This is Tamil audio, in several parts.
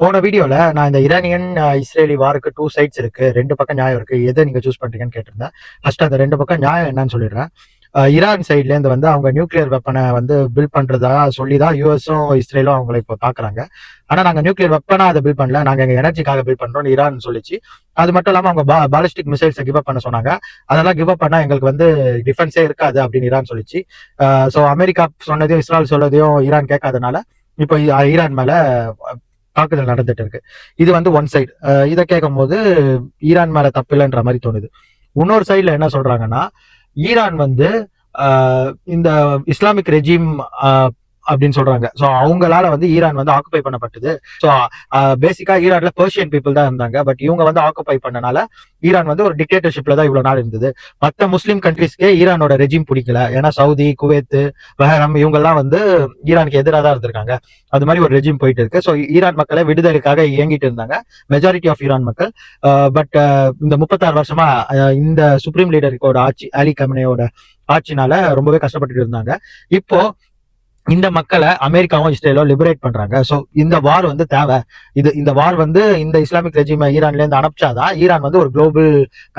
போன வீடியோல நான் இந்த ஈரானியன் இஸ்ரேலி வாருக்கு 2 சைட்ஸ் இருக்கு, 2 பக்கம் நியாயம் இருக்கு, எதை நீங்க சூஸ் பண்றீங்கன்னு கேட்டிருந்தேன். ஃபர்ஸ்ட் அந்த 2 பக்கம் நியாயம் என்னன்னு சொல்லிடுறேன். ஈரான் சைட்ல இருந்து வந்து அவங்க நியூக்ளியர் வெப்பனை வந்து பில்ட் பண்றதா சொல்லிதான் யூஎஸும் இஸ்ரேலும் அவங்களை இப்போ தாக்குறாங்க. ஆனா நாங்க நியூக்ளியர் வெப்பனா அதை பில்ட் பண்ணல, நாங்க எங்க எனர்ஜிக்காக பில்ட் பண்றோம் ஈரான் சொல்லிச்சு. அது மட்டும் இல்லாம அவங்க பாலிஸ்டிக் மிசைல்ஸை கிவ் அப் பண்ண சொன்னாங்க. அதெல்லாம் கிவ் அப் பண்ணா எங்களுக்கு வந்து டிஃபென்ஸே இருக்காது அப்படின்னு ஈரான் சொல்லிச்சு. ஸோ அமெரிக்கா சொன்னதையும் இஸ்ரேல் சொன்னதையும் ஈரான் கேட்காதனால இப்போ ஈரான் மேல தாக்குதல் நடந்துட்டு இருக்கு. இது வந்து ஒன் சைடு. இதை கேட்கும் போது ஈரான் மேல தப்பில்லைன்ற மாதிரி தோணுது. இன்னொரு சைட்ல என்ன சொல்றாங்கன்னா, ஈரான் வந்து இந்த இஸ்லாமிக் ரெஜிம் அப்படின்னு சொல்றாங்க. ஸோ அவங்களால வந்து ஈரான் வந்து ஆக்குபை பண்ணப்பட்டது. ஸோ பேசிக்கா ஈரான்ல பெர்ஷியன் பீப்புள் தான் இருந்தாங்க. பட் இவங்க வந்து ஆக்குபை பண்ணனால ஈரான் வந்து ஒரு டிக்டேட்டர்ஷிப்ல தான் இவ்வளவு நாள் இருந்தது. மற்ற முஸ்லீம் கண்ட்ரீஸ்க்கே ஈரானோட ரெஜிம் பிடிக்கல. ஏன்னா சவுதி, குவைத், பஹ்ரைன் இவங்கெல்லாம் வந்து ஈரானுக்கு எதிராக தான் இருந்திருக்காங்க. அது மாதிரி ஒரு ரெஜிம் போயிட்டு இருக்கு. ஸோ ஈரான் மக்களை விடுதலைக்காக இயங்கிட்டு இருந்தாங்க மெஜாரிட்டி ஆஃப் ஈரான் மக்கள். பட் இந்த 36 வருஷமா இந்த சுப்ரீம் லீடருக்கோட ஆட்சி, அலி கமனேயோட ஆட்சினால ரொம்பவே கஷ்டப்பட்டுட்டு இருந்தாங்க. இப்போ இந்த மக்களை அமெரிக்காவும் இஸ்ரேலும் லிபரேட் பண்றாங்க. ஸோ இந்த வார் வந்து தேவை. இந்த வார் வந்து இந்த இஸ்லாமிக் ரெஜிமை ஈரான்ல இருந்து அனுப்பிச்சாதான் ஈரான் வந்து ஒரு குளோபல்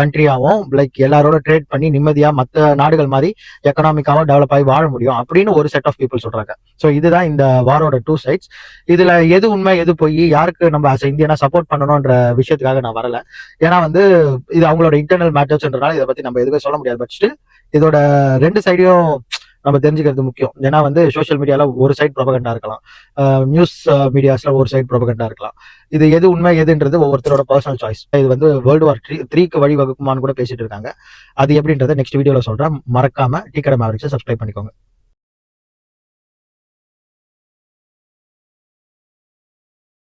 கண்ட்ரியாவும் லைக் எல்லாரோட ட்ரேட் பண்ணி நிம்மதியா மற்ற நாடுகள் மாதிரி எக்கனாமிக்காவும் டெவலப் ஆகி வாழ முடியும் அப்படின்னு ஒரு செட் ஆஃப் பீப்புள் சொல்றாங்க. ஸோ இதுதான் இந்த வாரோட 2 சைட்ஸ். இதுல எது உண்மை எது போய் யாருக்கு நம்ம இந்தியனா சப்போர்ட் பண்ணணும்ன்ற விஷயத்துக்காக நான் வரல. ஏன்னா வந்து இது அவங்களோட இன்டர்னல் மேட்டர்ஸ்ன்றனால இதை பத்தி நம்ம எதுவுமே சொல்ல முடியாது. பட் ஸ்டில் இதோட 2 சைடையும் நம்ம தெரிஞ்சுக்கிறது முக்கியம். ஏன்னா வந்து சோசியல் மீடியால ஒரு சைட் ப்ரொபகண்டா இருக்கலாம், நியூஸ் மீடியாஸ்ல ஒரு சைட் ப்ரொபகண்டா இருக்கலாம். இது எது உண்மை எதுன்றது ஒவ்வொருத்தரோட பர்சனல் சாய்ஸ். இது வந்து வேர்ல்டு வார் 3க்கு வழிவகுக்குமான்னு கூட பேசிட்டு இருக்காங்க. அது எப்படின்றத நெக்ஸ்ட் வீடியோல சொல்றேன். மறக்காம டீ கடை மேவரிக்ஸை சப்ஸ்கிரைப் பண்ணிக்கோங்க.